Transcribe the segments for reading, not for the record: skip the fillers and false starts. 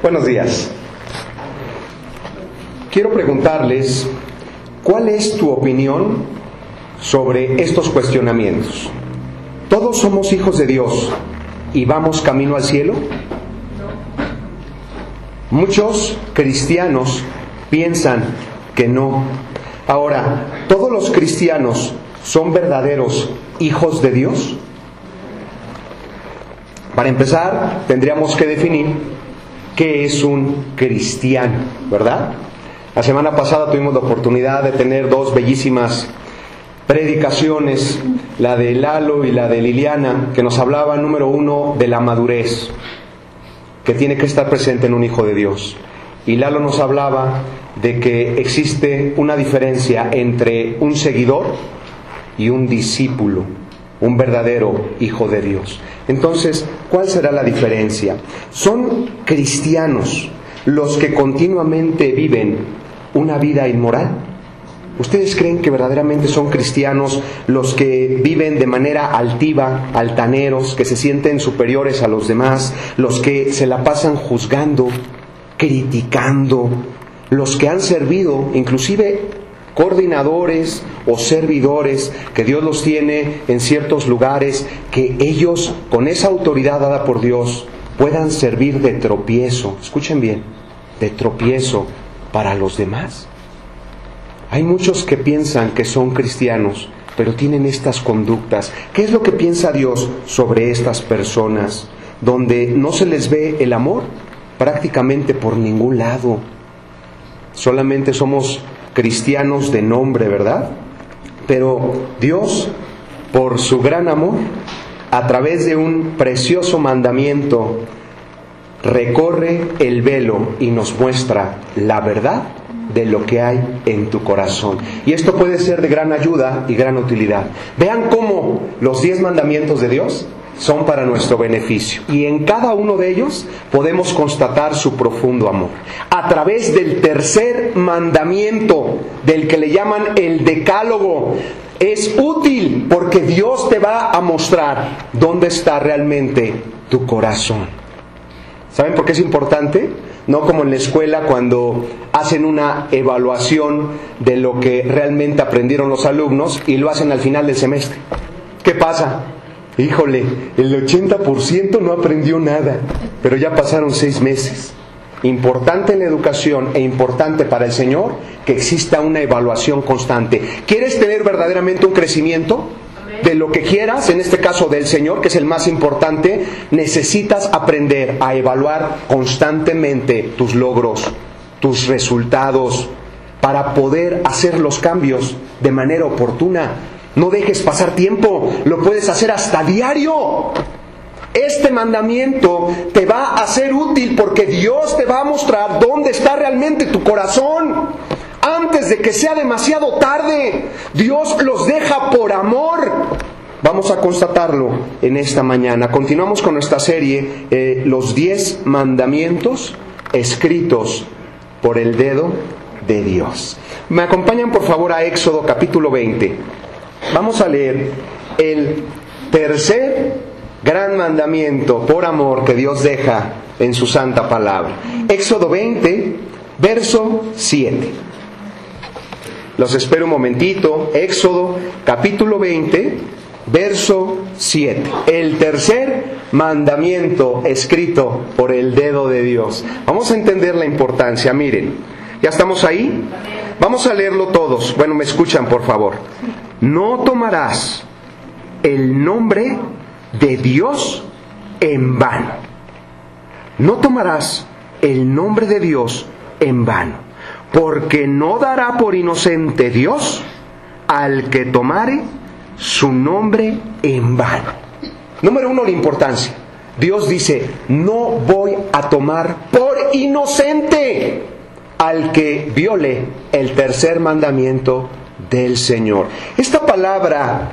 Buenos días. Quiero preguntarles, ¿cuál es tu opinión sobre estos cuestionamientos? ¿Todos somos hijos de Dios y vamos camino al cielo? Muchos cristianos piensan que no. Ahora, ¿todos los cristianos son verdaderos hijos de Dios? Para empezar, tendríamos que definir qué es un cristiano, ¿verdad? La semana pasada tuvimos la oportunidad de tener dos bellísimas predicaciones, la de Lalo y la de Liliana, que nos hablaban, número uno, de la madurez que tiene que estar presente en un hijo de Dios. Y Lalo nos hablaba de que existe una diferencia entre un seguidor y un discípulo, un verdadero hijo de Dios. Entonces, ¿cuál será la diferencia? ¿Son cristianos los que continuamente viven una vida inmoral? ¿Ustedes creen que verdaderamente son cristianos los que viven de manera altiva, altaneros, que se sienten superiores a los demás, los que se la pasan juzgando, criticando, los que han servido, inclusive coordinadores o servidores, que Dios los tiene en ciertos lugares, que ellos, con esa autoridad dada por Dios, puedan servir de tropiezo? Escuchen bien, de tropiezo para los demás. Hay muchos que piensan que son cristianos, pero tienen estas conductas. ¿Qué es lo que piensa Dios sobre estas personas? Donde no se les ve el amor prácticamente por ningún lado. Solamente somos cristianos de nombre, ¿verdad? Pero Dios, por su gran amor, a través de un precioso mandamiento, recorre el velo y nos muestra la verdad de lo que hay en tu corazón. Y esto puede ser de gran ayuda y gran utilidad. Vean cómo los 10 mandamientos de Dios son para nuestro beneficio. Y en cada uno de ellos podemos constatar su profundo amor. A través del tercer mandamiento, del que le llaman el decálogo, es útil porque Dios te va a mostrar dónde está realmente tu corazón. ¿Saben por qué es importante? No como en la escuela cuando hacen una evaluación de lo que realmente aprendieron los alumnos y lo hacen al final del semestre. ¿Qué pasa? Híjole, el 80% no aprendió nada, pero ya pasaron 6 meses. Importante en la educación e importante para el Señor que exista una evaluación constante. ¿Quieres tener verdaderamente un crecimiento? De lo que quieras, en este caso del Señor, que es el más importante, necesitas aprender a evaluar constantemente tus logros, tus resultados, para poder hacer los cambios de manera oportuna. No dejes pasar tiempo, lo puedes hacer hasta diario. Este mandamiento te va a ser útil porque Dios te va a mostrar dónde está realmente tu corazón. Antes de que sea demasiado tarde, Dios los deja por amor. Vamos a constatarlo en esta mañana. Continuamos con nuestra serie, los 10 mandamientos escritos por el dedo de Dios. Me acompañan por favor a Éxodo capítulo 20. Vamos a leer el tercer gran mandamiento por amor que Dios deja en su santa palabra. Éxodo 20, verso 7. Los espero un momentito. Éxodo capítulo 20, verso 7. El tercer mandamiento escrito por el dedo de Dios. Vamos a entender la importancia. Miren, ¿ya estamos ahí? Vamos a leerlo todos. Bueno, me escuchan por favor. No tomarás el nombre de Dios en vano. No tomarás el nombre de Dios en vano, porque no dará por inocente Dios al que tomare su nombre en vano. Número 1, la importancia. Dios dice, no voy a tomar por inocente al que viole el tercer mandamiento del Señor. Esta palabra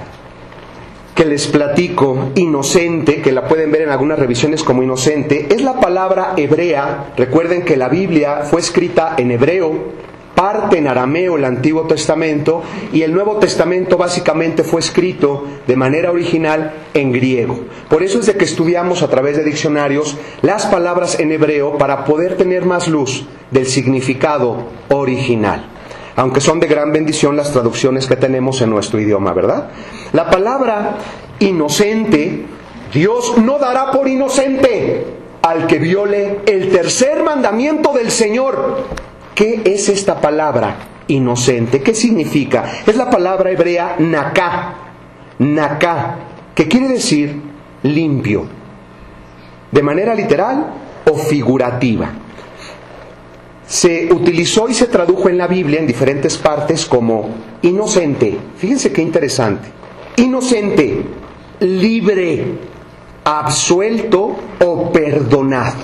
que les platico, inocente, que la pueden ver en algunas revisiones como inocente, es la palabra hebrea. Recuerden que la Biblia fue escrita en hebreo, parte en arameo el Antiguo Testamento, y el Nuevo Testamento básicamente fue escrito de manera original en griego. Por eso es de que estudiamos a través de diccionarios las palabras en hebreo para poder tener más luz del significado original. Aunque son de gran bendición las traducciones que tenemos en nuestro idioma, ¿verdad? La palabra inocente, Dios no dará por inocente al que viole el tercer mandamiento del Señor. ¿Qué es esta palabra inocente? ¿Qué significa? Es la palabra hebrea naká, que quiere decir limpio, de manera literal o figurativa. Se utilizó y se tradujo en la Biblia en diferentes partes como inocente. Fíjense qué interesante. Inocente, libre, absuelto o perdonado.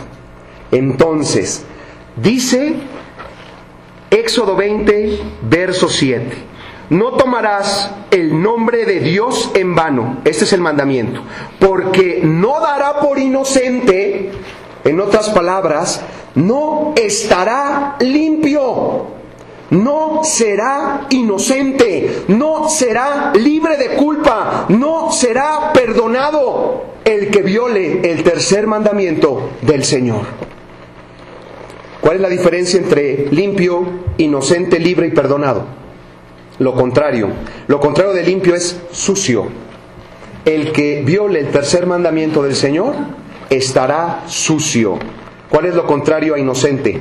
Entonces, dice Éxodo 20, verso 7. No tomarás el nombre de Dios en vano. Este es el mandamiento. Porque no dará por inocente, en otras palabras, no estará limpio, no será inocente, no será libre de culpa, no será perdonado el que viole el tercer mandamiento del Señor. ¿Cuál es la diferencia entre limpio, inocente, libre y perdonado? Lo contrario de limpio es sucio. El que viole el tercer mandamiento del Señor estará sucio. ¿Cuál es lo contrario a inocente?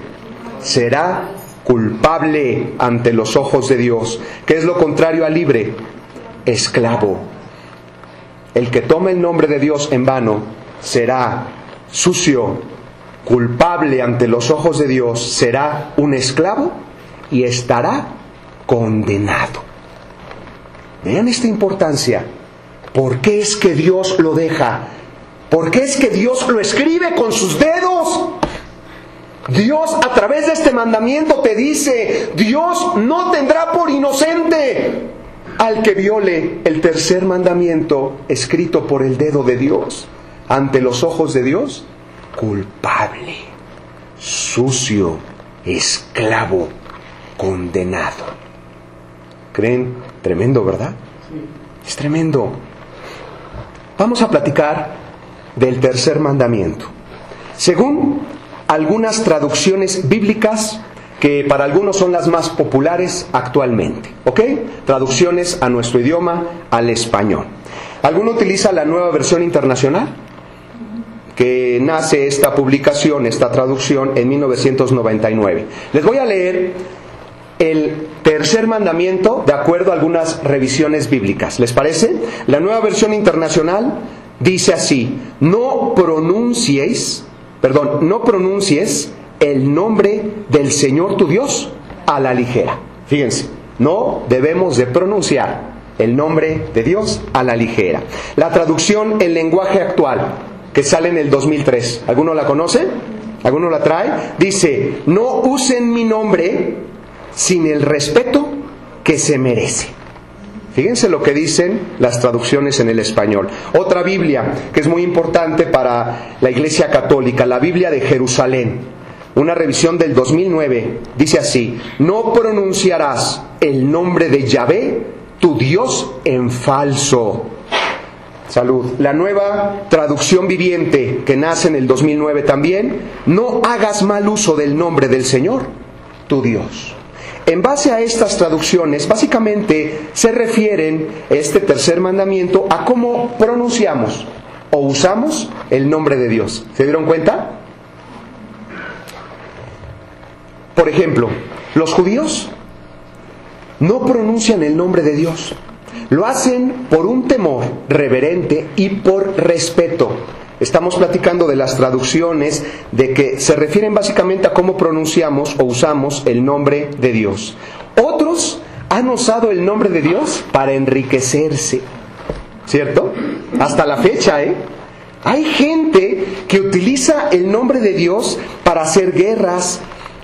Será culpable ante los ojos de Dios. ¿Qué es lo contrario a libre? Esclavo. El que toma el nombre de Dios en vano será sucio, culpable ante los ojos de Dios, será un esclavo y estará condenado. Vean esta importancia. ¿Por qué es que Dios lo deja? ¿Por qué es que Dios lo escribe con sus dedos? Dios a través de este mandamiento te dice, Dios no tendrá por inocente al que viole el tercer mandamiento escrito por el dedo de Dios. Ante los ojos de Dios, culpable, sucio, esclavo, condenado. ¿Creen? Tremendo, ¿verdad? Sí. Es tremendo. Vamos a platicar del tercer mandamiento. Según algunas traducciones bíblicas, que para algunos son las más populares actualmente, ¿ok? Traducciones a nuestro idioma, al español. ¿Alguno utiliza la Nueva Versión Internacional? Que nace esta publicación, esta traducción en 1999. Les voy a leer el tercer mandamiento de acuerdo a algunas revisiones bíblicas. ¿Les parece? La Nueva Versión Internacional dice así: no pronuncies el nombre del Señor tu Dios a la ligera. Fíjense, no debemos de pronunciar el nombre de Dios a la ligera. La traducción en lenguaje actual, que sale en el 2003. ¿Alguno la conoce? ¿Alguno la trae? Dice, no usen mi nombre sin el respeto que se merece. Fíjense lo que dicen las traducciones en el español. Otra Biblia que es muy importante para la Iglesia Católica, la Biblia de Jerusalén, una revisión del 2009, dice así: no pronunciarás el nombre de Yahvé, tu Dios, en falso. Salud. La Nueva Traducción Viviente, que nace en el 2009 también: no hagas mal uso del nombre del Señor, tu Dios. En base a estas traducciones, básicamente se refieren este tercer mandamiento a cómo pronunciamos o usamos el nombre de Dios. ¿Se dieron cuenta? Por ejemplo, los judíos no pronuncian el nombre de Dios. Lo hacen por un temor reverente y por respeto. Estamos platicando de las traducciones de que se refieren básicamente a cómo pronunciamos o usamos el nombre de Dios. Otros han usado el nombre de Dios para enriquecerse, ¿cierto? Hasta la fecha, hay gente que utiliza el nombre de Dios para hacer guerras.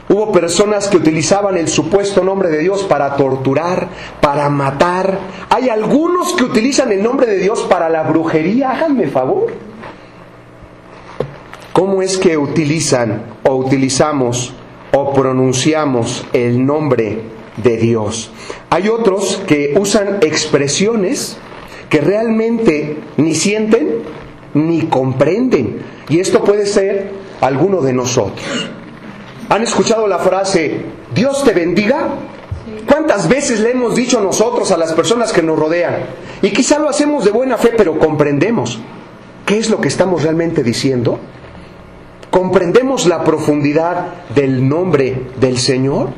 Hubo personas que utilizaban el supuesto nombre de Dios para torturar, para matar. Hay algunos que utilizan el nombre de Dios para la brujería. Háganme favor. ¿Cómo es que utilizan o utilizamos o pronunciamos el nombre de Dios. Hay otros que usan expresiones que realmente ni sienten ni comprenden. Y esto puede ser alguno de nosotros. ¿Han escuchado la frase, Dios te bendiga? ¿Cuántas veces le hemos dicho nosotros a las personas que nos rodean? Y quizá lo hacemos de buena fe, pero comprendemos. ¿Qué es lo que estamos realmente diciendo? ¿Comprendemos la profundidad del nombre del Señor?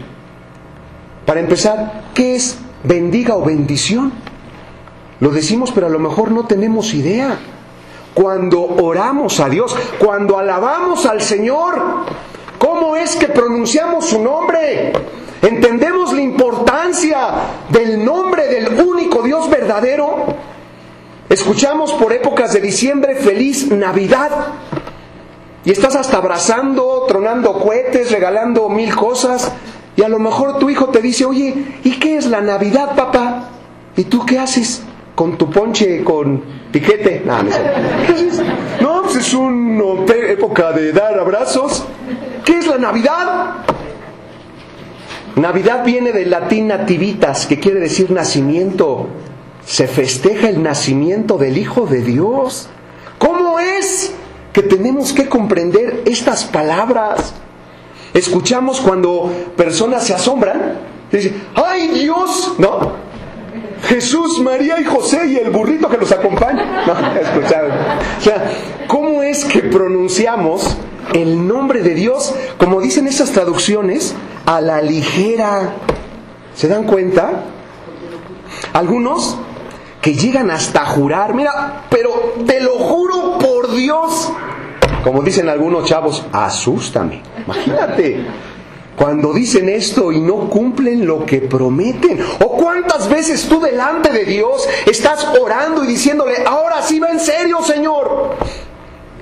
Para empezar, ¿qué es bendiga o bendición? Lo decimos, pero a lo mejor no tenemos idea. Cuando oramos a Dios, cuando alabamos al Señor, ¿cómo es que pronunciamos su nombre? ¿Entendemos la importancia del nombre del único Dios verdadero? Escuchamos por épocas de diciembre Feliz Navidad. Y estás hasta abrazando, tronando cohetes, regalando 1000 cosas. Y a lo mejor tu hijo te dice, oye, ¿y qué es la Navidad, papá? ¿Y tú qué haces con tu ponche con piquete? No, pues es una época de dar abrazos. ¿Qué es la Navidad? Navidad viene del latín nativitas, que quiere decir nacimiento. Se festeja el nacimiento del Hijo de Dios. ¿Cómo es que tenemos que comprender estas palabras? Escuchamos cuando personas se asombran y dicen, ¡ay Dios! ¿No? Jesús, María y José y el burrito que los acompaña. No, escucharon. O sea, ¿cómo es que pronunciamos el nombre de Dios, como dicen esas traducciones, a la ligera? ¿Se dan cuenta? Algunos que llegan hasta jurar, mira, pero te lo juro por Dios. Como dicen algunos chavos, asústame. Imagínate, cuando dicen esto y no cumplen lo que prometen. O cuántas veces tú delante de Dios estás orando y diciéndole, ahora sí va en serio, Señor.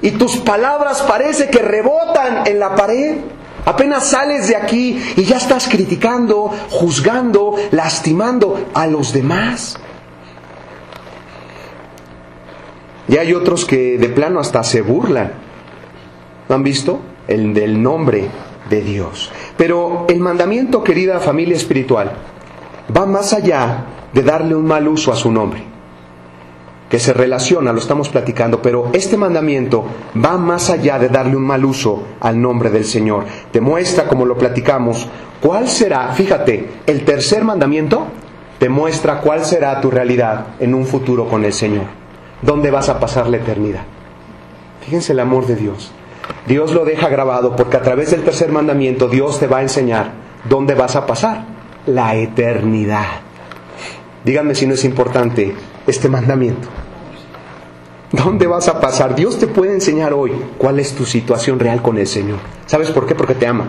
Y tus palabras parece que rebotan en la pared. Apenas sales de aquí y ya estás criticando, juzgando, lastimando a los demás. Y hay otros que de plano hasta se burlan. ¿Lo han visto? El del nombre de Dios. Pero el mandamiento, querida familia espiritual, va más allá de darle un mal uso a su nombre. Que se relaciona, lo estamos platicando, pero este mandamiento va más allá de darle un mal uso al nombre del Señor. Te muestra, como lo platicamos, cuál será, fíjate, el tercer mandamiento te muestra cuál será tu realidad en un futuro con el Señor. ¿Dónde vas a pasar la eternidad? Fíjense el amor de Dios. Dios lo deja grabado porque a través del tercer mandamiento Dios te va a enseñar dónde vas a pasar la eternidad. Díganme si no es importante este mandamiento. ¿Dónde vas a pasar? Dios te puede enseñar hoy cuál es tu situación real con el Señor. ¿Sabes por qué? Porque te ama.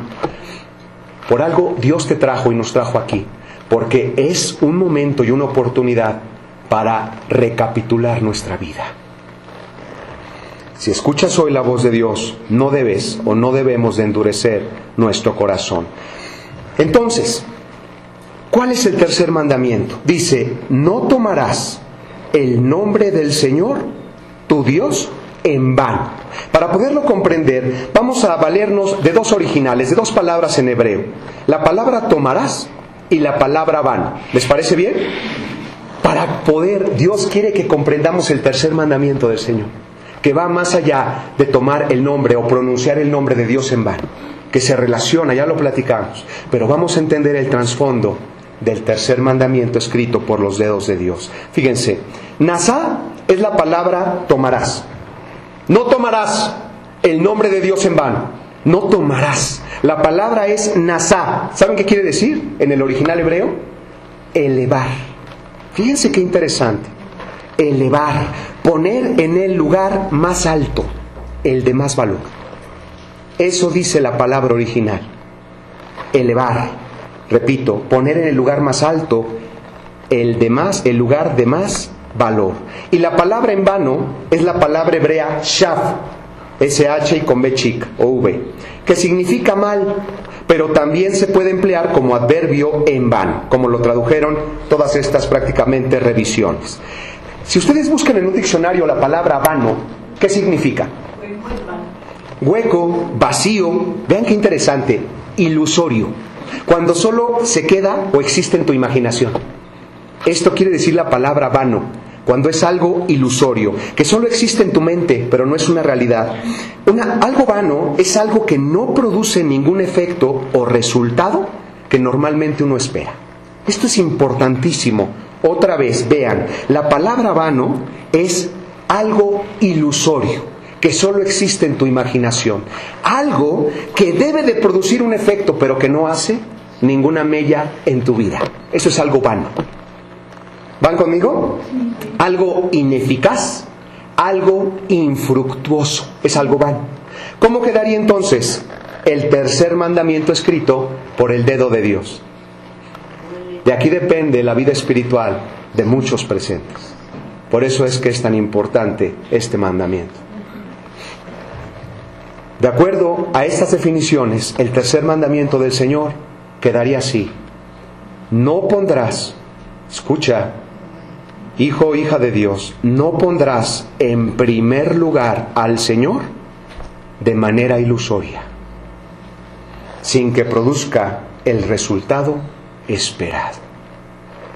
Por algo Dios te trajo y nos trajo aquí. Porque es un momento y una oportunidad para recapitular nuestra vida. Si escuchas hoy la voz de Dios, no debes o no debemos de endurecer nuestro corazón. Entonces, ¿cuál es el tercer mandamiento? Dice, no tomarás el nombre del Señor, tu Dios, en vano. Para poderlo comprender, vamos a valernos de dos originales, de dos palabras en hebreo. La palabra tomarás y la palabra vano. ¿Les parece bien? Para poder, Dios quiere que comprendamos el tercer mandamiento del Señor, que va más allá de tomar el nombre o pronunciar el nombre de Dios en vano, que se relaciona, ya lo platicamos, pero vamos a entender el trasfondo del tercer mandamiento escrito por los dedos de Dios. Fíjense, Nasá es la palabra tomarás. No tomarás el nombre de Dios en vano, no tomarás. La palabra es Nasá. ¿Saben qué quiere decir en el original hebreo? Elevar. Fíjense qué interesante. Elevar, poner en el lugar más alto, el de más valor. Eso dice la palabra original. Elevar, repito, poner en el lugar más alto, el lugar de más valor. Y la palabra en vano es la palabra hebrea shav, SH y con B chica, o V, que significa mal, pero también se puede emplear como adverbio en vano, como lo tradujeron todas estas prácticamente revisiones. Si ustedes buscan en un diccionario la palabra vano, ¿qué significa? Hueco, vacío. Vean qué interesante. ilusorio, cuando solo se queda o existe en tu imaginación. Esto quiere decir la palabra vano, cuando es algo ilusorio, que solo existe en tu mente, pero no es una realidad. Algo vano es algo que no produce ningún efecto o resultado que normalmente uno espera. Esto es importantísimo. Otra vez, vean, la palabra vano es algo ilusorio, que solo existe en tu imaginación. Algo que debe de producir un efecto, pero que no hace ninguna mella en tu vida. Eso es algo vano. ¿Van conmigo? Algo ineficaz, algo infructuoso, es algo vano. ¿Cómo quedaría entonces el tercer mandamiento escrito por el dedo de Dios? De aquí depende la vida espiritual de muchos presentes. Por eso es que es tan importante este mandamiento. De acuerdo a estas definiciones, el tercer mandamiento del Señor quedaría así: no pondrás, escucha, hijo o hija de Dios, no pondrás en primer lugar al Señor de manera ilusoria, sin que produzca el resultado esperado.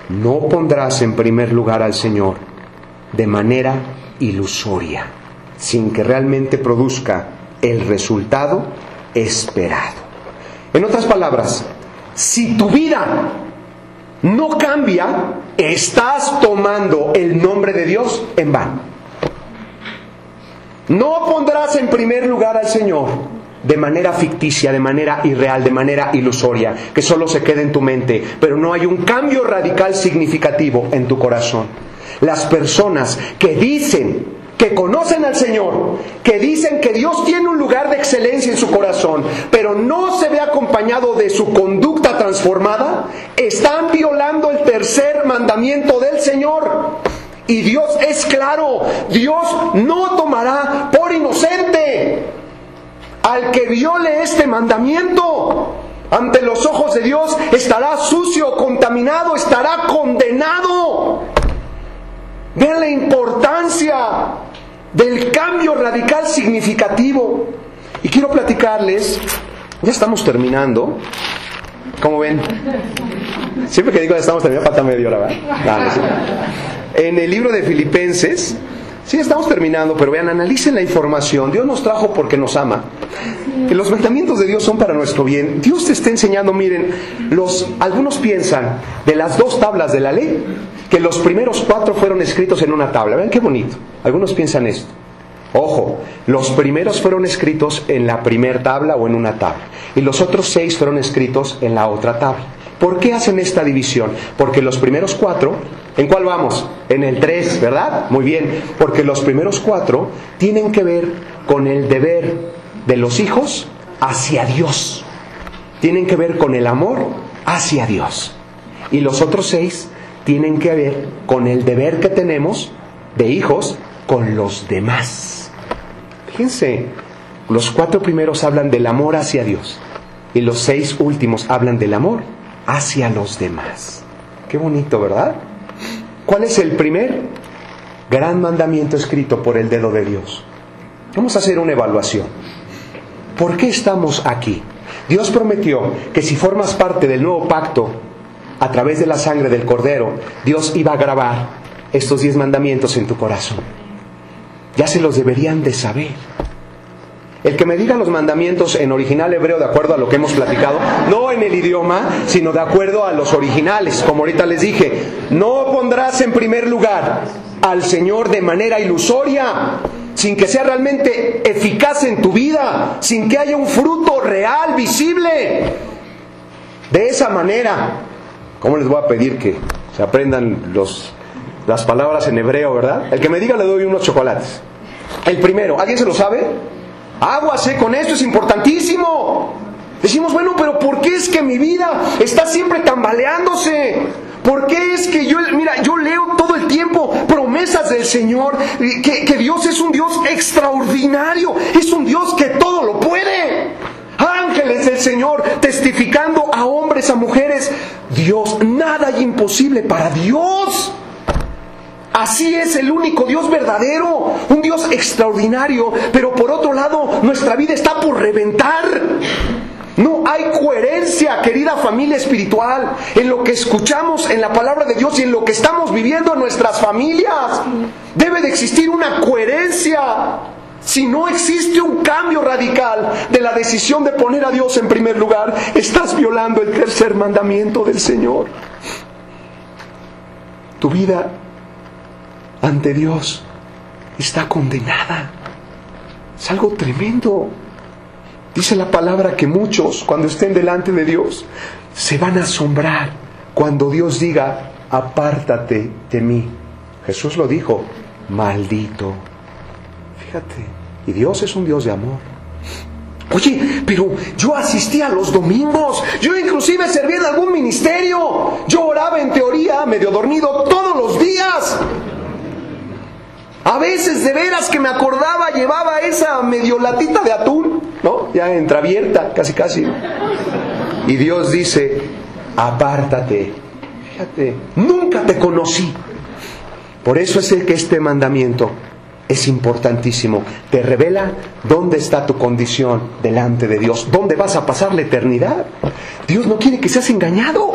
No pondrás en primer lugar al Señor de manera ilusoria, sin que realmente produzca el resultado esperado. En otras palabras, si tu vida no cambia, estás tomando el nombre de Dios en vano. No pondrás en primer lugar al Señor de manera ficticia, de manera irreal, de manera ilusoria, que solo se quede en tu mente, pero no hay un cambio radical significativo en tu corazón. Las personas que dicen que conocen al Señor, que dicen que Dios tiene un lugar de excelencia en su corazón, pero no se ve acompañado de su conducta transformada, están violando el tercer mandamiento del Señor. Y Dios es claro, Dios no tomará por inocente al que viole este mandamiento. Ante los ojos de Dios estará sucio, contaminado, estará condenado. Vean la importancia del cambio radical significativo. Y quiero platicarles, ya estamos terminando. ¿Cómo ven? Siempre que digo ya estamos terminando, falta media hora, ¿verdad? En el libro de Filipenses, sí estamos terminando, pero vean, analicen la información. Dios nos trajo porque nos ama. Que los mandamientos de Dios son para nuestro bien. Dios te está enseñando, miren, algunos piensan de las 2 tablas de la ley, que los primeros 4 fueron escritos en una tabla. Vean qué bonito. Algunos piensan esto. Ojo, los primeros fueron escritos en la primera tabla o en una tabla, y los otros 6 fueron escritos en la otra tabla. ¿Por qué hacen esta división? Porque los primeros 4, ¿en cuál vamos? En el 3, ¿verdad? Muy bien, porque los primeros 4 tienen que ver con el deber de los hijos hacia Dios. Tienen que ver con el amor hacia Dios. Y los otros 6 tienen que ver con el deber que tenemos de hijos con los demás. Fíjense, los 4 primeros hablan del amor hacia Dios y los 6 últimos hablan del amor hacia los demás. Qué bonito, ¿verdad? ¿Cuál es el primer gran mandamiento escrito por el dedo de Dios? Vamos a hacer una evaluación. ¿Por qué estamos aquí? Dios prometió que si formas parte del nuevo pacto a través de la sangre del Cordero, Dios iba a grabar estos 10 mandamientos en tu corazón. Ya se los deberían de saber. El que me diga los mandamientos en original hebreo de acuerdo a lo que hemos platicado, no en el idioma, sino de acuerdo a los originales, como ahorita les dije, no pondrás en primer lugar al Señor de manera ilusoria, sin que sea realmente eficaz en tu vida, sin que haya un fruto real, visible. De esa manera, ¿cómo les voy a pedir que se aprendan las palabras en hebreo, verdad? El que me diga le doy unos chocolates. El primero, ¿alguien se lo sabe? Aguas, con esto es importantísimo. Decimos, bueno, pero ¿por qué es que mi vida está siempre tambaleándose? ¿Por qué es que yo leo todo el tiempo promesas del Señor, que Dios es un Dios extraordinario, es un Dios que todo lo puede? Ángeles del Señor testificando a hombres, a mujeres, Dios, nada hay imposible para Dios. Así es el único Dios verdadero, un Dios extraordinario, pero por otro lado nuestra vida está por reventar. No hay coherencia, querida familia espiritual, en lo que escuchamos en la palabra de Dios y en lo que estamos viviendo en nuestras familias. Debe de existir una coherencia. Si no existe un cambio radical de la decisión de poner a Dios en primer lugar, estás violando el tercer mandamiento del Señor. Tu vida ante Dios está condenada. Es algo tremendo. Dice la palabra que muchos, cuando estén delante de Dios, se van a asombrar cuando Dios diga: apártate de mí. Jesús lo dijo: maldito. Fíjate, y Dios es un Dios de amor. Oye, pero yo asistía a los domingos, yo inclusive servía en algún ministerio, yo oraba en teoría, medio dormido, todos los días. A veces de veras que me acordaba, llevaba esa medio latita de atún, ¿no? Ya entreabierta, casi. Y Dios dice: apártate. Fíjate, nunca te conocí. Por eso es que este mandamiento es importantísimo. Te revela dónde está tu condición delante de Dios, dónde vas a pasar la eternidad. Dios no quiere que seas engañado.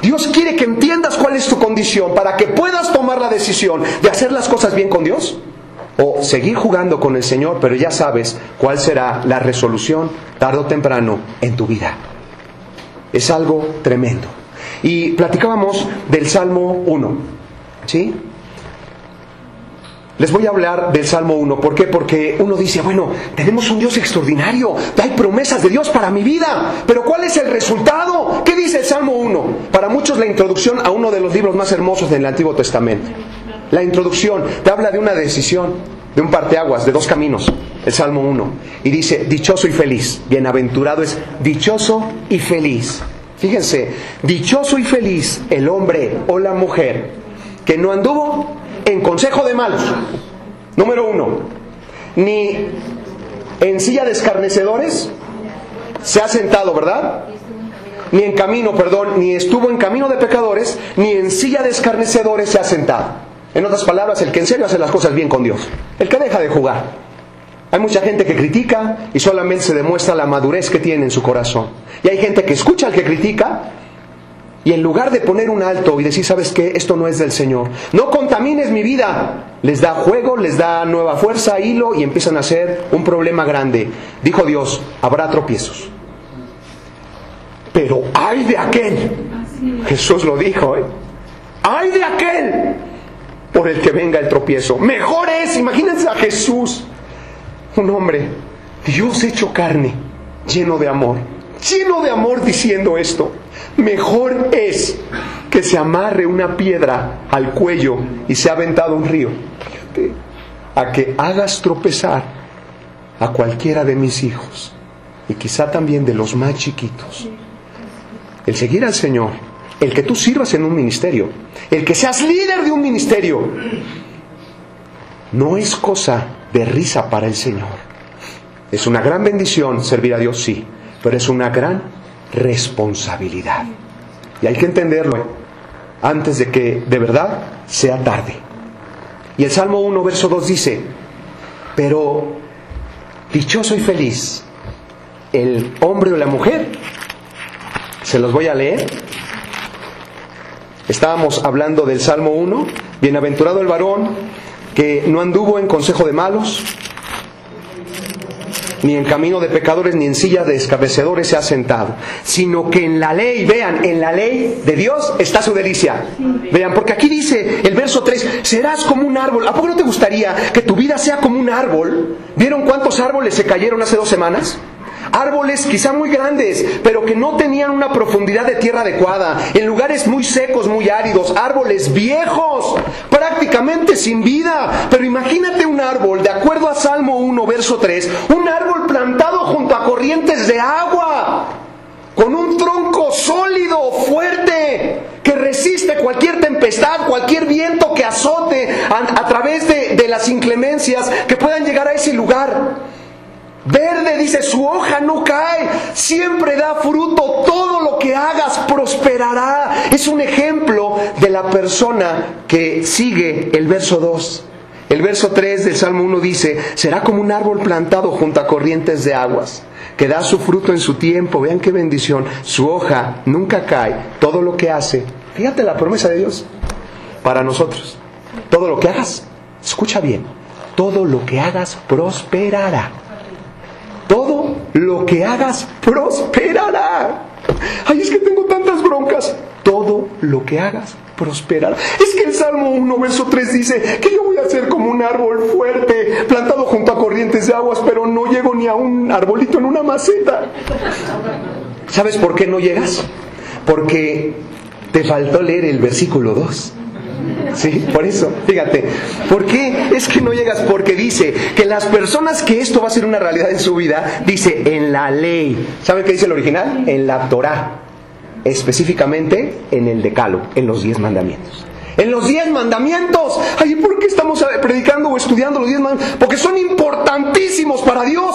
Dios quiere que entiendas cuál es tu condición para que puedas tomar la decisión de hacer las cosas bien con Dios o seguir jugando con el Señor, pero ya sabes cuál será la resolución tarde o temprano en tu vida. Es algo tremendo. Y platicábamos del Salmo 1, ¿sí? Les voy a hablar del Salmo 1. ¿Por qué? Porque uno dice: bueno, tenemos un Dios extraordinario, hay promesas de Dios para mi vida, pero ¿cuál es el resultado? ¿Qué dice el Salmo 1? Para muchos la introducción a uno de los libros más hermosos del Antiguo Testamento. La introducción te habla de una decisión, de un parteaguas, de dos caminos, el Salmo 1. Y dice: dichoso y feliz, bienaventurado es dichoso y feliz. Fíjense, dichoso y feliz el hombre o la mujer que no anduvo en consejo de malos, número 1, ni en silla de escarnecedores se ha sentado, ¿verdad? Ni estuvo en camino de pecadores, ni en silla de escarnecedores se ha sentado. En otras palabras, el que en serio hace las cosas bien con Dios, el que deja de jugar. Hay mucha gente que critica y solamente se demuestra la madurez que tiene en su corazón. Y hay gente que escucha al que critica y en lugar de poner un alto y decir: ¿sabes qué? Esto no es del Señor, no contamines mi vida, les da juego, les da nueva fuerza, hilo, y empiezan a hacer un problema grande. Dijo Dios: habrá tropiezos, pero ¡ay de aquel! Jesús lo dijo, ¡ay de aquel por el que venga el tropiezo! Mejor es, imagínense a Jesús, un hombre, Dios hecho carne, lleno de amor diciendo esto: mejor es que se amarre una piedra al cuello y sea aventado a un río, fíjate, a que hagas tropezar a cualquiera de mis hijos, y quizá también de los más chiquitos. El seguir al Señor, el que tú sirvas en un ministerio, el que seas líder de un ministerio, no es cosa de risa para el Señor. Es una gran bendición servir a Dios, sí, pero es una gran responsabilidad. Y hay que entenderlo antes de que de verdad sea tarde. Y el Salmo 1, verso 2 dice: pero dichoso y feliz el hombre o la mujer. Se los voy a leer. Estábamos hablando del Salmo 1. Bienaventurado el varón que no anduvo en consejo de malos, ni en camino de pecadores, ni en silla de escarnecedores se ha sentado, sino que en la ley, vean, en la ley de Dios está su delicia. Vean, porque aquí dice el verso 3: serás como un árbol. ¿A poco no te gustaría que tu vida sea como un árbol? ¿Vieron cuántos árboles se cayeron hace 2 semanas? Árboles quizá muy grandes, pero que no tenían una profundidad de tierra adecuada, en lugares muy secos, muy áridos, árboles viejos, prácticamente sin vida. Pero imagínate un árbol, de acuerdo a Salmo 1, verso 3, un árbol plantado junto a corrientes de agua, con un tronco sólido, fuerte, que resiste cualquier tempestad, cualquier viento que azote a través de las inclemencias que puedan llegar a ese lugar. Verde, dice, su hoja no cae, siempre da fruto, todo lo que hagas prosperará. Es un ejemplo de la persona que sigue el verso 2. El verso 3 del Salmo 1 dice: será como un árbol plantado junto a corrientes de aguas, que da su fruto en su tiempo. Vean qué bendición. Su hoja nunca cae. Todo lo que hace, fíjate la promesa de Dios para nosotros. Todo lo que hagas, escucha bien, todo lo que hagas prosperará. Todo lo que hagas prosperará. Ay, es que tengo tantas broncas. Todo lo que hagas prosperará. Es que el Salmo 1, verso 3 dice que yo voy a ser como un árbol fuerte, plantado junto a corrientes de aguas, pero no llego ni a un arbolito en una maceta. ¿Sabes por qué no llegas? Porque te faltó leer el versículo 2. Sí, por eso, fíjate. ¿Por qué es que no llegas? Porque dice que las personas que esto va a ser una realidad en su vida, dice en la ley. ¿Saben qué dice el original? En la Torá. Específicamente en el Decálogo, en los 10 mandamientos. En los 10 mandamientos. Ay, ¿por qué estamos predicando o estudiando los 10 mandamientos? Porque son importantísimos para Dios.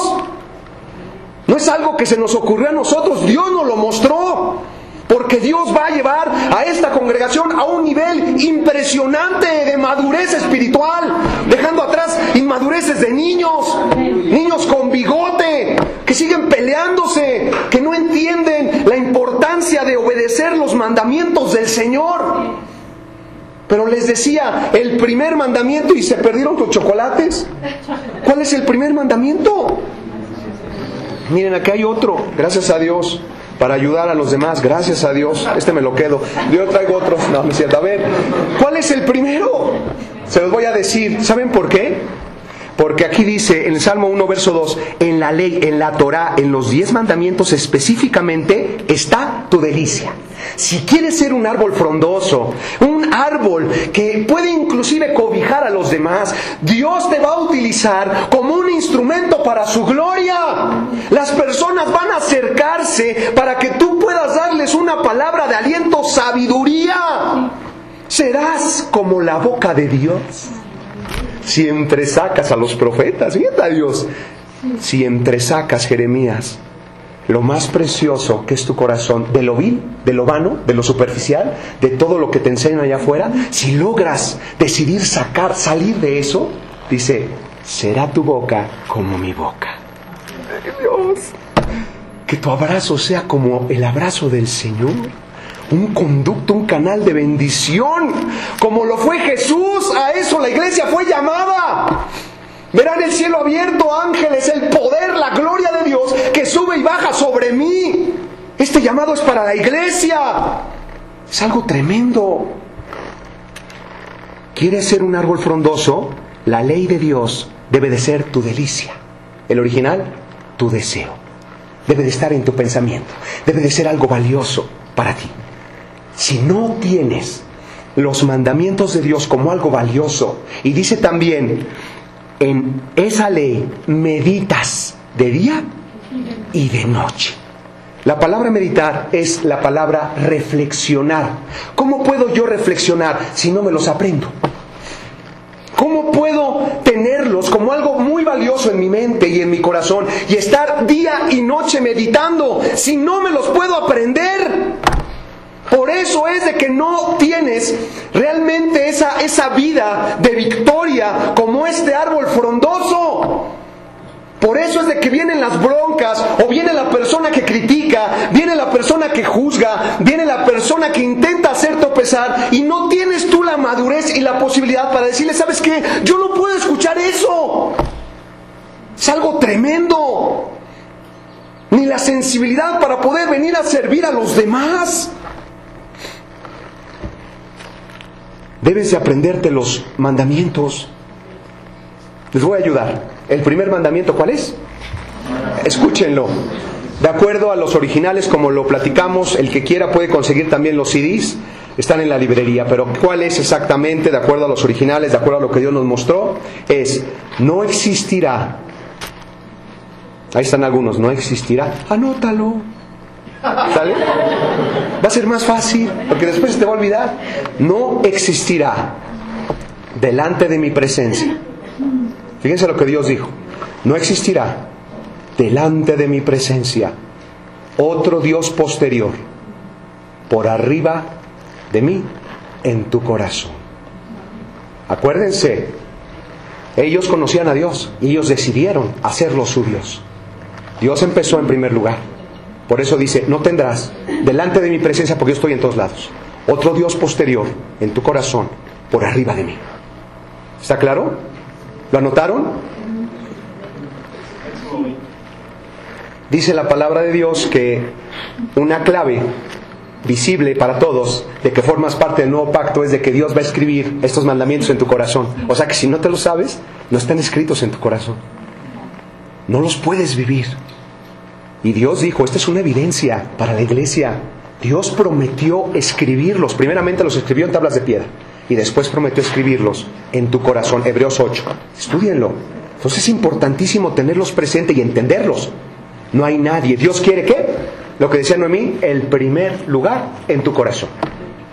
No es algo que se nos ocurrió a nosotros, Dios nos lo mostró. Porque Dios va a llevar a esta congregación a un nivel impresionante de madurez espiritual, dejando atrás inmadureces de niños, niños con bigote, que siguen peleándose, que no entienden la importancia de obedecer los mandamientos del Señor. Pero les decía, el primer mandamiento, y se perdieron los chocolates. ¿Cuál es el primer mandamiento? Miren, aquí hay otro, gracias a Dios, para ayudar a los demás, gracias a Dios. Este me lo quedo, yo traigo otro. No, no es cierto. A ver, ¿cuál es el primero? Se los voy a decir. ¿Saben por qué? Porque aquí dice en el Salmo 1, verso 2, en la ley, en la Torá, en los 10 mandamientos específicamente está tu delicia. Si quieres ser un árbol frondoso, un árbol que puede inclusive cobijar a los demás, Dios te va a utilizar como un instrumento para su gloria. Las personas van a acercarse para que tú puedas darles una palabra de aliento, sabiduría. Serás como la boca de Dios. Si entresacas a los profetas, fíjate a Dios, si entresacas, Jeremías, lo más precioso que es tu corazón, de lo vil, de lo vano, de lo superficial, de todo lo que te enseñan allá afuera, si logras decidir salir de eso, dice, será tu boca como mi boca. Ay, Dios, que tu abrazo sea como el abrazo del Señor. Un conducto, un canal de bendición, como lo fue Jesús. A eso la iglesia fue llamada. Verán el cielo abierto, ángeles, el poder, la gloria de Dios que sube y baja sobre mí. Este llamado es para la iglesia. Es algo tremendo. ¿Quieres ser un árbol frondoso? La ley de Dios debe de ser tu delicia. El original, tu deseo. Debe de estar en tu pensamiento. Debe de ser algo valioso para ti. Si no tienes los mandamientos de Dios como algo valioso, y dice también, en esa ley meditas de día y de noche. La palabra meditar es la palabra reflexionar. ¿Cómo puedo yo reflexionar si no me los aprendo? ¿Cómo puedo tenerlos como algo muy valioso en mi mente y en mi corazón y estar día y noche meditando si no me los puedo aprender? Por eso es de que no tienes realmente esa vida de victoria como este árbol frondoso. Por eso es de que vienen las broncas, o viene la persona que critica, viene la persona que juzga, viene la persona que intenta hacer tropezar, y no tienes tú la madurez y la posibilidad para decirle, ¿sabes qué? Yo no puedo escuchar eso. Es algo tremendo. Ni la sensibilidad para poder venir a servir a los demás. Debes de aprenderte los mandamientos. Les voy a ayudar. El primer mandamiento, ¿cuál es? Escúchenlo. De acuerdo a los originales, como lo platicamos, el que quiera puede conseguir también los CDs. Están en la librería. Pero ¿cuál es exactamente, de acuerdo a los originales, de acuerdo a lo que Dios nos mostró? Es, no existirá. Ahí están algunos, no existirá. Anótalo. ¿Sale? Va a ser más fácil, porque después se te va a olvidar. No existirá delante de mi presencia. Fíjense lo que Dios dijo. No existirá delante de mi presencia otro Dios posterior por arriba de mí en tu corazón. Acuérdense, ellos conocían a Dios y ellos decidieron hacerlo su Dios. Dios empezó en primer lugar. Por eso dice, no tendrás delante de mi presencia, porque yo estoy en todos lados, otro Dios posterior en tu corazón, por arriba de mí. ¿Está claro? ¿Lo anotaron? Dice la palabra de Dios que una clave visible para todos de que formas parte del nuevo pacto es de que Dios va a escribir estos mandamientos en tu corazón. O sea que si no te lo sabes, no están escritos en tu corazón. No los puedes vivir. Y Dios dijo, esta es una evidencia para la iglesia. Dios prometió escribirlos. Primeramente los escribió en tablas de piedra y después prometió escribirlos en tu corazón. Hebreos 8. Estúdienlo. Entonces es importantísimo tenerlos presentes y entenderlos. No hay nadie. Dios quiere ¿qué? Lo que decía Noemí, el primer lugar en tu corazón.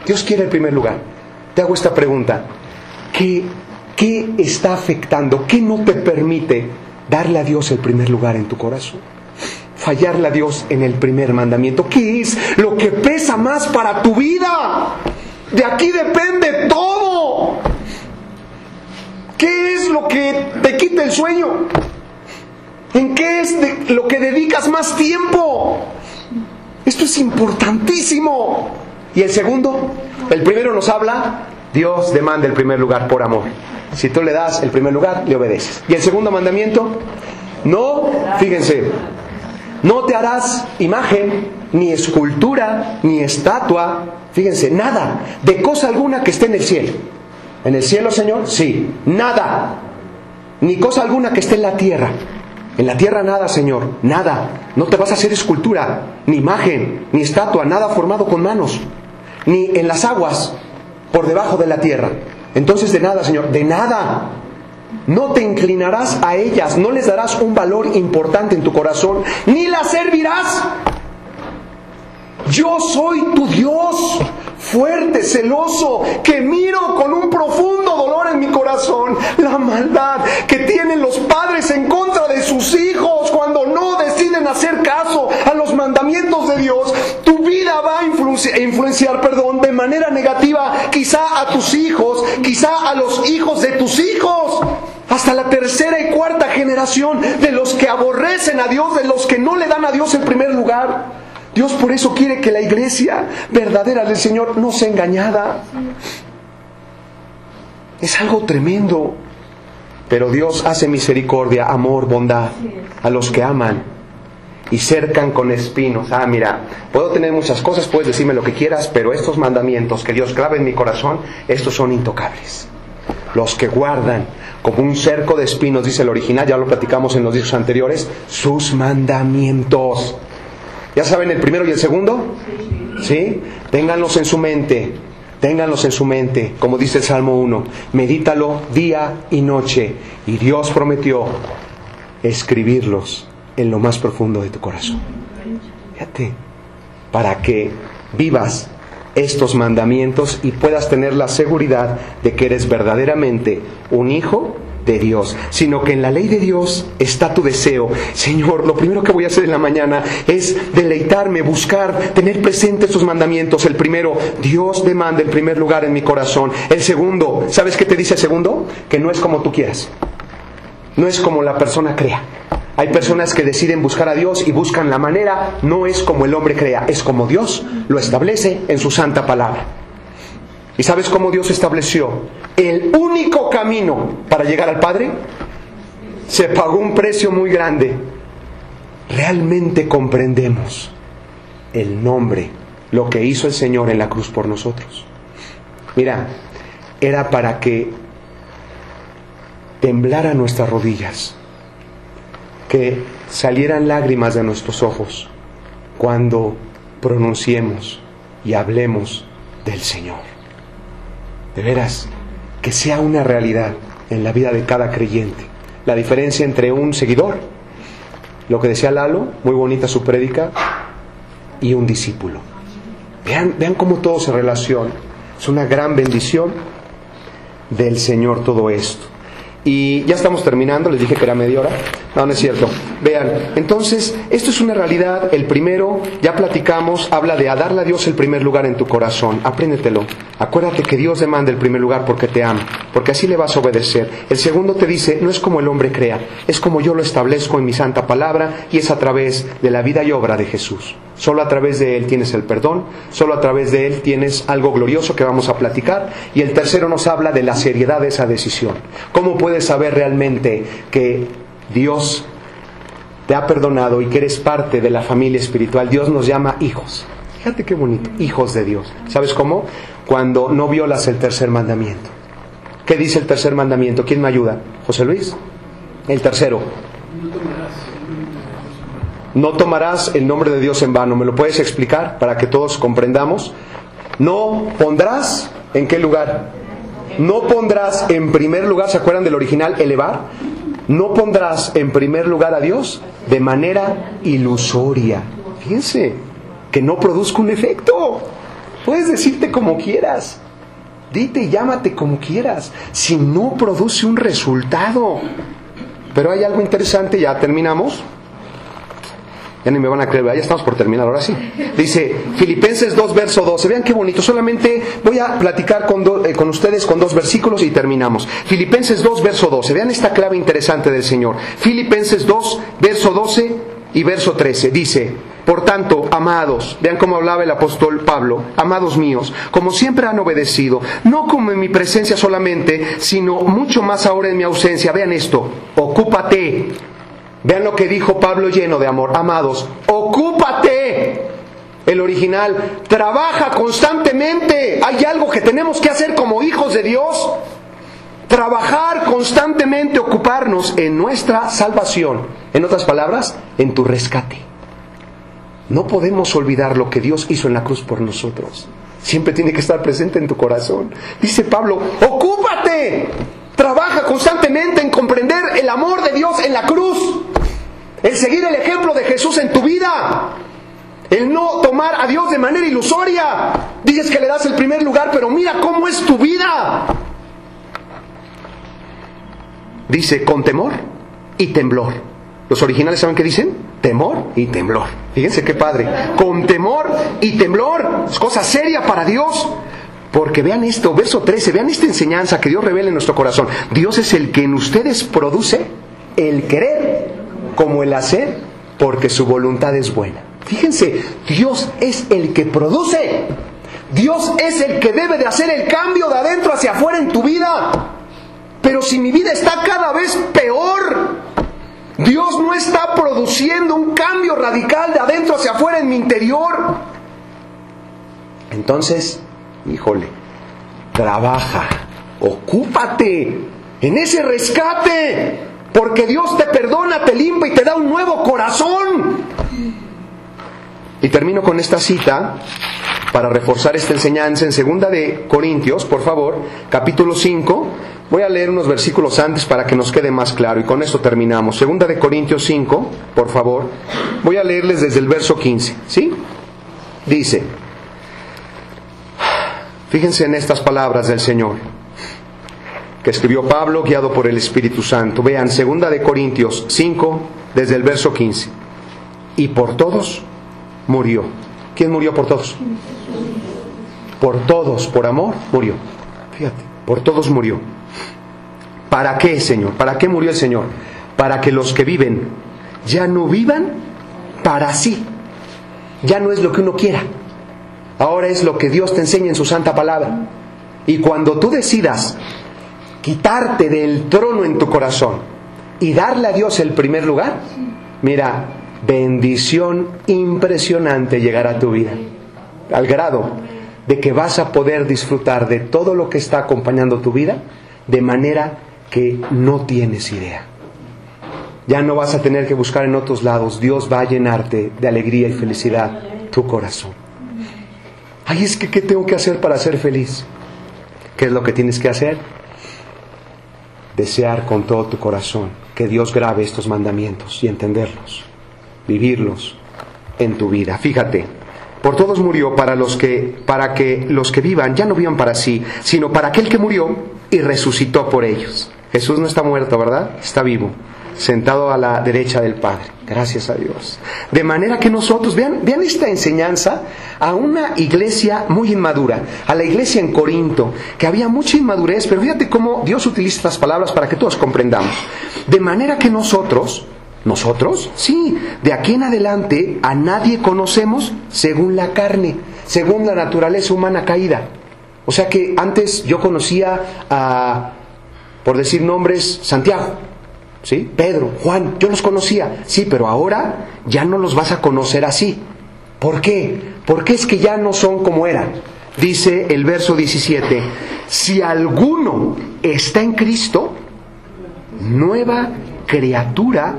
Dios quiere el primer lugar. Te hago esta pregunta. ¿Qué está afectando? ¿Qué no te permite darle a Dios el primer lugar en tu corazón? Fallarle a Dios en el primer mandamiento. ¿Qué es lo que pesa más para tu vida? De aquí depende todo. ¿Qué es lo que te quita el sueño? ¿En qué es lo que dedicas más tiempo? Esto es importantísimo. Y el segundo, el primero nos habla, Dios demanda el primer lugar por amor. Si tú le das el primer lugar, le obedeces. Y el segundo mandamiento, fíjense, no te harás imagen, ni escultura, ni estatua, fíjense, nada, de cosa alguna que esté en el cielo. ¿En el cielo, Señor? Sí, nada. Ni cosa alguna que esté en la tierra. En la tierra nada, Señor, nada. No te vas a hacer escultura, ni imagen, ni estatua, nada formado con manos. Ni en las aguas, por debajo de la tierra. Entonces de nada, Señor, de nada. No te inclinarás a ellas, no les darás un valor importante en tu corazón, ni las servirás. Yo soy tu Dios, fuerte, celoso, que miro con un profundo dolor en mi corazón la maldad que tienen los padres en contra de sus hijos cuando no deciden hacer caso a los mandamientos de Dios. Tu vida va a influenciar de manera negativa quizá a tus hijos, quizá a los hijos de tus hijos, hasta la tercera y cuarta generación de los que aborrecen a Dios, de los que no le dan a Dios el primer lugar. Dios por eso quiere que la iglesia verdadera del Señor no sea engañada. Es algo tremendo. Pero Dios hace misericordia, amor, bondad a los que aman y cercan con espinos. Mira, puedo tener muchas cosas, puedes decirme lo que quieras, pero estos mandamientos que Dios clava en mi corazón, estos son intocables. Los que guardan como un cerco de espinos, dice el original, ya lo platicamos en los días anteriores, sus mandamientos. ¿Ya saben el primero y el segundo? ¿Sí? Ténganlos en su mente. Ténganlos en su mente. Como dice el Salmo 1. Medítalo día y noche. Y Dios prometió escribirlos en lo más profundo de tu corazón. Fíjate. Para que vivas estos mandamientos y puedas tener la seguridad de que eres verdaderamente un hijo de Dios, sino que en la ley de Dios está tu deseo. Señor, lo primero que voy a hacer en la mañana es deleitarme, buscar, tener presente estos mandamientos. El primero, Dios demanda el primer lugar en mi corazón. El segundo, ¿sabes qué te dice el segundo? Que no es como tú quieras, no es como la persona crea. Hay personas que deciden buscar a Dios y buscan la manera, no es como el hombre crea, es como Dios lo establece en su santa palabra. ¿Y sabes cómo Dios estableció el único camino para llegar al Padre? Se pagó un precio muy grande. Realmente comprendemos el nombre, lo que hizo el Señor en la cruz por nosotros. Mira, era para que temblaran nuestras rodillas, que salieran lágrimas de nuestros ojos cuando pronunciemos y hablemos del Señor. De veras, que sea una realidad en la vida de cada creyente. La diferencia entre un seguidor, lo que decía Lalo, muy bonita su prédica, y un discípulo. Vean cómo todo se relaciona. Es una gran bendición del Señor todo esto. Y ya estamos terminando, les dije que era media hora. No, no es cierto. Vean, entonces, esto es una realidad. El primero, ya platicamos, habla de a darle a Dios el primer lugar en tu corazón. Apréndetelo. Acuérdate que Dios demanda el primer lugar porque te ama, porque así le vas a obedecer. El segundo te dice, no es como el hombre crea, es como yo lo establezco en mi santa palabra, y es a través de la vida y obra de Jesús. Solo a través de Él tienes el perdón, solo a través de Él tienes algo glorioso que vamos a platicar. Y el tercero nos habla de la seriedad de esa decisión. ¿Cómo puedes saber realmente que Dios te ha perdonado y que eres parte de la familia espiritual? Dios nos llama hijos. Fíjate qué bonito, hijos de Dios. ¿Sabes cómo? Cuando no violas el tercer mandamiento. ¿Qué dice el tercer mandamiento? ¿Quién me ayuda? José Luis. El tercero. No tomarás el nombre de Dios en vano. ¿Me lo puedes explicar para que todos comprendamos? No pondrás, ¿en qué lugar? No pondrás en primer lugar, ¿se acuerdan del original? Elevar. No pondrás en primer lugar a Dios de manera ilusoria. Fíjense, que no produzca un efecto. Puedes decirte como quieras, dite y llámate como quieras, si no produce un resultado. Pero hay algo interesante, ya terminamos. Ya ni me van a creer, ya estamos por terminar, ahora sí. Dice Filipenses 2, verso 12. Vean qué bonito, solamente voy a platicar con ustedes con 2 versículos y terminamos. Filipenses 2, verso 12. Vean esta clave interesante del Señor. Filipenses 2, verso 12 y verso 13. Dice, por tanto, amados, vean cómo hablaba el apóstol Pablo, amados míos, como siempre han obedecido, no como en mi presencia solamente, sino mucho más ahora en mi ausencia. Vean esto, ocúpate. Vean lo que dijo Pablo lleno de amor. Amados, ocúpate. El original, trabaja constantemente. Hay algo que tenemos que hacer como hijos de Dios. Trabajar constantemente, ocuparnos en nuestra salvación. En otras palabras, en tu rescate. No podemos olvidar lo que Dios hizo en la cruz por nosotros. Siempre tiene que estar presente en tu corazón. Dice Pablo, ocúpate. Trabaja constantemente en comprender el amor de Dios en la cruz. El seguir el ejemplo de Jesús en tu vida. El no tomar a Dios de manera ilusoria. Dices que le das el primer lugar, pero mira cómo es tu vida. Dice, con temor y temblor. Los originales, ¿saben qué dicen? Temor y temblor. Fíjense qué padre. Con temor y temblor. Es cosa seria para Dios. Porque vean esto, verso 13, vean esta enseñanza que Dios revela en nuestro corazón. Dios es el que en ustedes produce el querer como el hacer, porque su voluntad es buena. Fíjense, Dios es el que produce. Dios es el que debe de hacer el cambio de adentro hacia afuera en tu vida. Pero si mi vida está cada vez peor, Dios no está produciendo un cambio radical de adentro hacia afuera en mi interior, entonces, híjole, trabaja, ocúpate en ese rescate, porque Dios te perdona, te limpia y te da un nuevo corazón. Y termino con esta cita para reforzar esta enseñanza en 2 de Corintios, por favor, capítulo 5. Voy a leer unos versículos antes para que nos quede más claro y con esto terminamos. 2 de Corintios 5, por favor. Voy a leerles desde el verso 15, ¿sí? Dice, fíjense en estas palabras del Señor que escribió Pablo guiado por el Espíritu Santo. Vean, 2 de Corintios 5, desde el verso 15. Y por todos murió. ¿Quién murió por todos? Por todos, por amor, murió. Fíjate, por todos murió. ¿Para qué, Señor? ¿Para qué murió el Señor? Para que los que viven ya no vivan para sí. Ya no es lo que uno quiera. Ahora es lo que Dios te enseña en su santa palabra. Y cuando tú decidas quitarte del trono en tu corazón y darle a Dios el primer lugar, mira, bendición impresionante llegará a tu vida, al grado de que vas a poder disfrutar de todo lo que está acompañando tu vida de manera que no tienes idea. Ya no vas a tener que buscar en otros lados. Dios va a llenarte de alegría y felicidad tu corazón. Ay, es que ¿qué tengo que hacer para ser feliz? ¿Qué es lo que tienes que hacer? Desear con todo tu corazón que Dios grabe estos mandamientos y entenderlos, vivirlos en tu vida. Fíjate, por todos murió para que los que vivan ya no vivan para sí, sino para aquel que murió y resucitó por ellos. Jesús no está muerto, ¿verdad? Está vivo. sentado a la derecha del Padre. Gracias a Dios. De manera que nosotros, vean esta enseñanza a una iglesia muy inmadura, a la iglesia en Corinto, que había mucha inmadurez, pero fíjate cómo Dios utiliza estas palabras para que todos comprendamos. De manera que nosotros, sí, de aquí en adelante a nadie conocemos según la carne, según la naturaleza humana caída. O sea que antes yo conocía a, por decir nombres, Santiago, ¿sí? Pedro, Juan, yo los conocía, sí, pero ahora ya no los vas a conocer así. ¿Por qué? Porque es que ya no son como eran. Dice el verso 17, si alguno está en Cristo, nueva criatura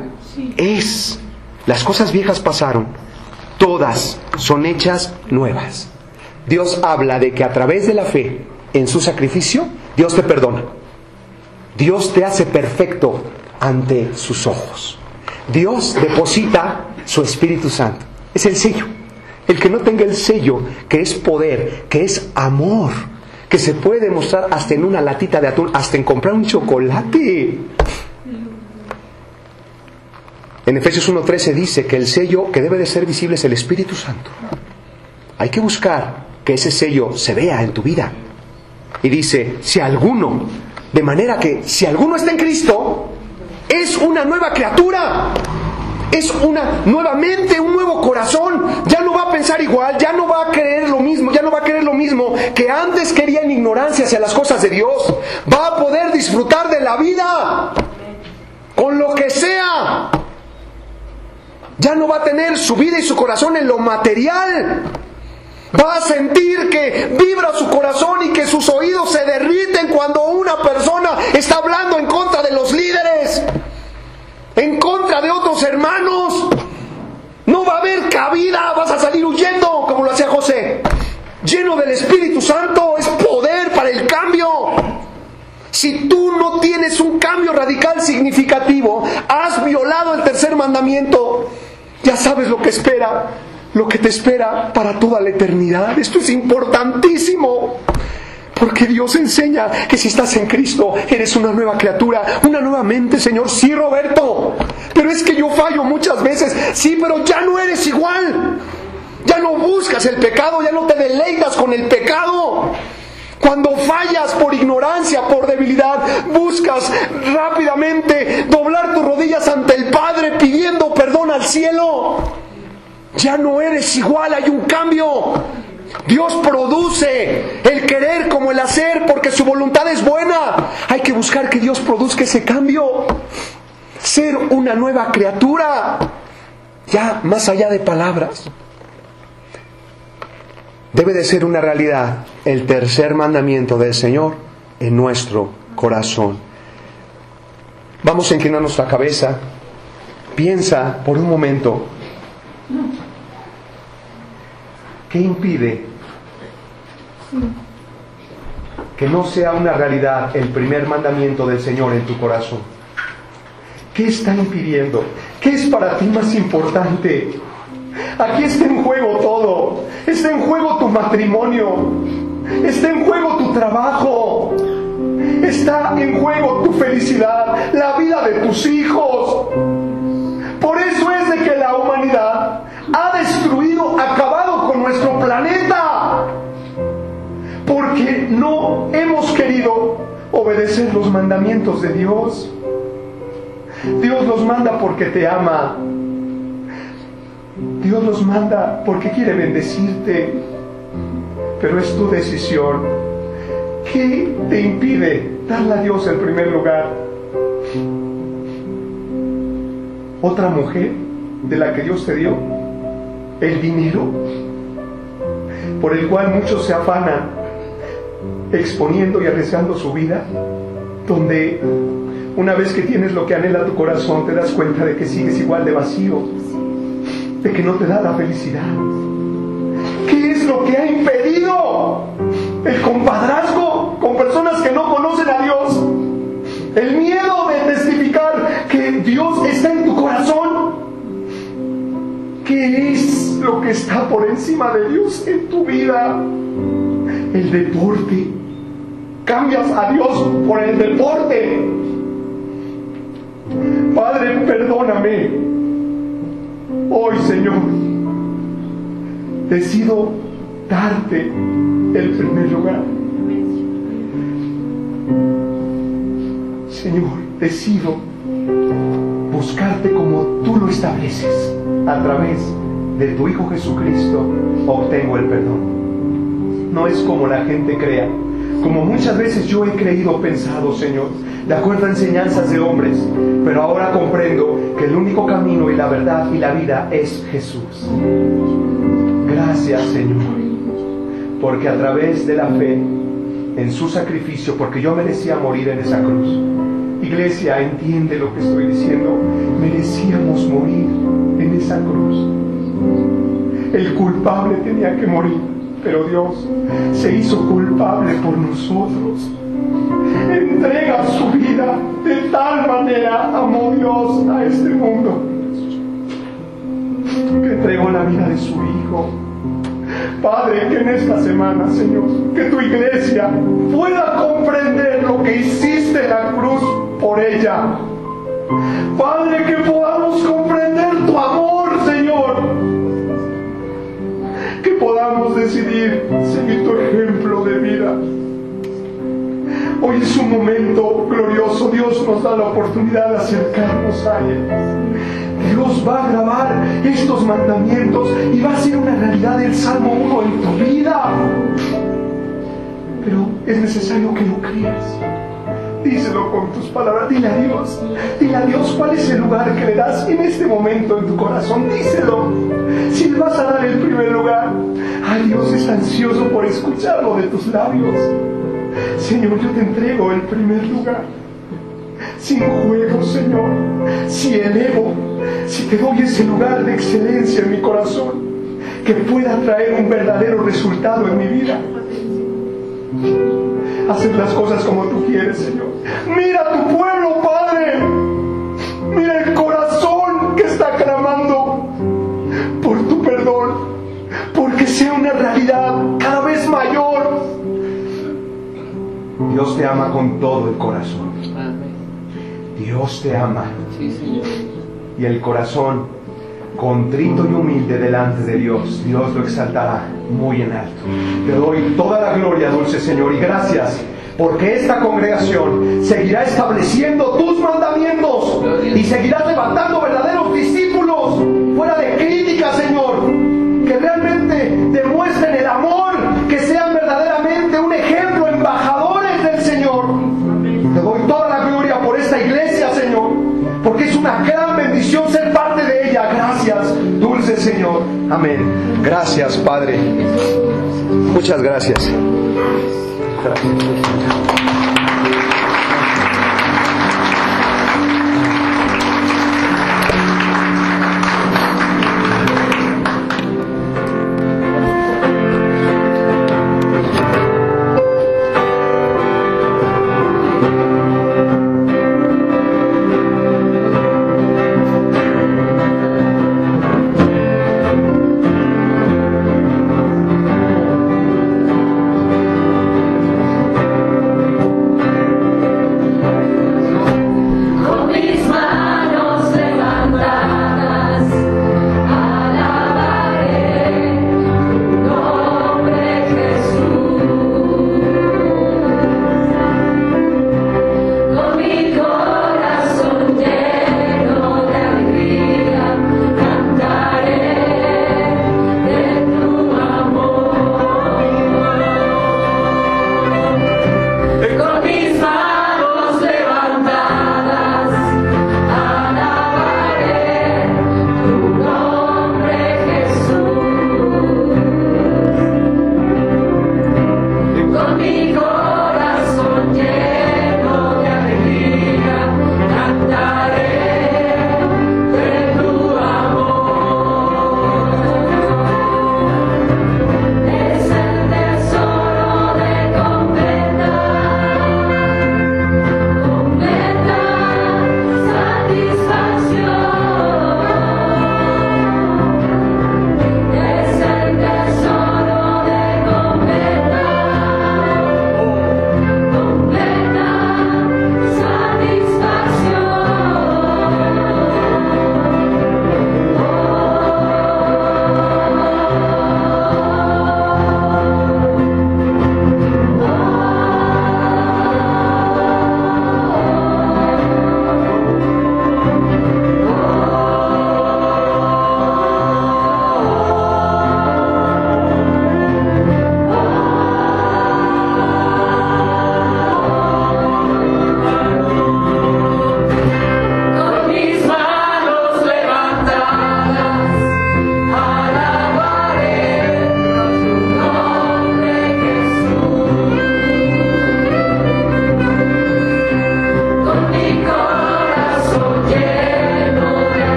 es. Las cosas viejas pasaron, todas son hechas nuevas. Dios habla de que a través de la fe en su sacrificio, Dios te perdona. Dios te hace perfecto ante sus ojos. Dios deposita su Espíritu Santo. Es el sello. El que no tenga el sello, que es poder, que es amor, que se puede demostrar hasta en una latita de atún, hasta en comprar un chocolate. En Efesios 1:13 dice que el sello que debe de ser visible es el Espíritu Santo. Hay que buscar que ese sello se vea en tu vida. Y dice, si alguno, de manera que si alguno está en Cristo, es una nueva criatura. Es una nueva mente, un nuevo corazón. Ya no va a pensar igual, ya no va a creer lo mismo, ya no va a querer lo mismo que antes quería en ignorancia hacia las cosas de Dios. Va a poder disfrutar de la vida con lo que sea. Ya no va a tener su vida y su corazón en lo material. Va a sentir que vibra su corazón y que sus oídos se derriten cuando una persona está hablando en contra de los líderes, en contra de otros hermanos. No va a haber cabida, vas a salir huyendo como lo hacía José. Lleno del Espíritu Santo, es poder para el cambio. Si tú no tienes un cambio radical significativo, has violado el tercer mandamiento. Ya sabes lo que espera, lo que te espera para toda la eternidad. Esto es importantísimo, porque Dios enseña que si estás en Cristo, eres una nueva criatura, una nueva mente, Señor. Sí, Roberto, pero es que yo fallo muchas veces. Sí, pero ya no eres igual. Ya no buscas el pecado, ya no te deleitas con el pecado. Cuando fallas por ignorancia, por debilidad, buscas rápidamente doblar tus rodillas ante el Padre pidiendo perdón al cielo. Ya no eres igual, hay un cambio. Dios produce el querer como el hacer porque su voluntad es buena. Hay que buscar que Dios produzca ese cambio. Ser una nueva criatura. Ya más allá de palabras. Debe de ser una realidad el tercer mandamiento del Señor en nuestro corazón. Vamos a inclinar nuestra cabeza. Piensa por un momento, ¿qué impide que no sea una realidad el primer mandamiento del Señor en tu corazón? ¿Qué está impidiendo? ¿Qué es para ti más importante? Aquí está en juego todo. Está en juego tu matrimonio. Está en juego tu trabajo. Está en juego tu felicidad, la vida de tus hijos. Por eso es de que la humanidad ha destruido, acabado con nuestro planeta. Porque no hemos querido obedecer los mandamientos de Dios. Dios los manda porque te ama. Dios los manda porque quiere bendecirte, pero es tu decisión. ¿Qué te impide darle a Dios en primer lugar? ¿Otra mujer de la que Dios te dio? ¿El dinero? Por el cual muchos se afanan, exponiendo y arriesgando su vida, donde una vez que tienes lo que anhela tu corazón, te das cuenta de que sigues igual de vacío, de que no te da la felicidad. ¿Qué es lo que ha impedido el compadrazgo con personas que no conocen a Dios? El miedo de testificar que Dios está en tu corazón. ¿Qué es lo que está por encima de Dios en tu vida? El deporte. Cambias a Dios por el deporte. Padre, perdóname. Hoy, Señor, decido darte el primer lugar. Señor, decido buscarte como tú lo estableces. A través de tu Hijo Jesucristo obtengo el perdón. No es como la gente crea, como muchas veces yo he creído o pensado, Señor, de acuerdo a enseñanzas de hombres, pero ahora comprendo que el único camino y la verdad y la vida es Jesús. Gracias, Señor, porque a través de la fe en su sacrificio, porque yo merecía morir en esa cruz. Iglesia, entiende lo que estoy diciendo. Merecíamos morir en esa cruz. El culpable tenía que morir, pero Dios se hizo culpable por nosotros. Entrega su vida, de tal manera amó Dios a este mundo, que entregó la vida de su Hijo. Padre, que en esta semana, Señor, que tu iglesia pueda comprender lo que hiciste en la cruz por ella. Padre, que podamos comprender tu amor, Señor. Que podamos decidir seguir tu ejemplo de vida. Hoy es un momento glorioso. Dios nos da la oportunidad de acercarnos a Él. Dios va a grabar estos mandamientos y va a ser una realidad el Salmo 1 en tu vida. Pero es necesario que lo creas. Díselo con tus palabras. Dile a Dios. Dile a Dios cuál es el lugar que le das en este momento en tu corazón. Díselo. Si le vas a dar el primer lugar, ay, Dios es ansioso por escucharlo de tus labios. Señor, yo te entrego el primer lugar. Sin juego, Señor. Si elevo, si te doy ese lugar de excelencia en mi corazón, que pueda traer un verdadero resultado en mi vida. Hacer las cosas como tú quieres, Señor. Mira tu pueblo, Padre. Mira el corazón que está clamando por tu perdón, porque sea una realidad cada vez mayor. Dios te ama con todo el corazón. Dios te ama. Y el corazón contrito y humilde delante de Dios, Dios lo exaltará muy en alto. Te doy toda la gloria, dulce Señor, y gracias porque esta congregación seguirá estableciendo tus mandamientos y seguirá levantando verdaderos discípulos fuera de crítica, Señor, que realmente demuestren el amor, que sean verdaderamente un ejemplo, embajadores del Señor. Te doy toda la gloria por esta iglesia, Señor, porque es una gran bendición ser parte de ella. Gracias, dulce Señor. Amén. Gracias, Padre. Muchas gracias. Gracias.